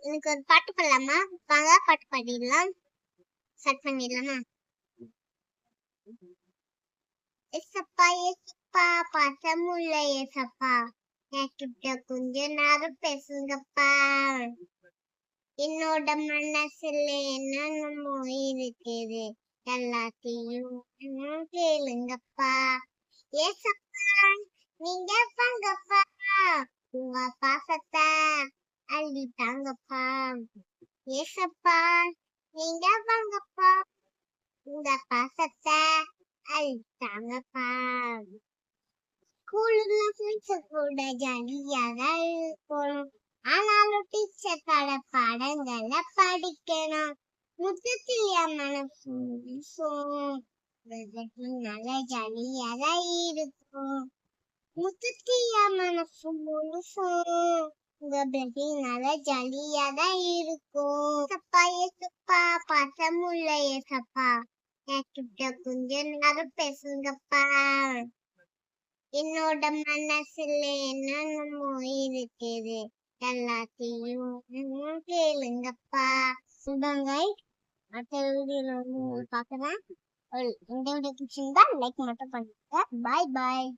எனக்கு ஒரு பாட்டு பாடலாமா? வாங்க பாட்டு பாடிடலாம். ஸ்டார்ட் பண்ணிடலாமா? ஏசப்பா ஏசப்பா பாசமுள்ள ஏசப்பா, என்கிட்ட கொஞ்ச நேரம் பேசுங்கப்பா. என்னோட மனசுல என்னென்னமோ இருக்குது, எல்லாத்தையும் கேளுங்கப்பா. ஏசப்பா நீங்க வாங்கப்பா, உங்க பாசத்தை அள்ளி தாங்கப்பா. ஏசப்பா நீங்க வாங்கப்பா, உங்க பாசத்தை அள்ளி தாங்கப்பா. ஸ்கூல்ல ஃப்ரெண்ட்ஸ் கூட ஜாலியாக இருக்கும், ஆனாலும் டீச்சர் பாடங்களை படிக்கணும். முத்தத்திய மனசும் நல்ல ஜாலியாக இருக்கும். முத்தத்திய மனசு முழுசும் உங்க நல்ல ஜாலியாக இருக்கும். ஏசப்பா ஏசப்பா பாசமுள்ள ஏசப்பா, என்கிட்ட கொஞ்ச நேரம் பேசுங்கப்பா. என்னோட மனசுல என்னென்னமோ இருக்குது, எல்லாத்தையும் கேளுங்கப்பா. சுபங்க அடுத்த வீடியோல பார்க்கலாம். இந்த வீடியோ பிடிச்சிருந்தா லைக் மட்டும் பண்ணுங்க. பாய் பாய்.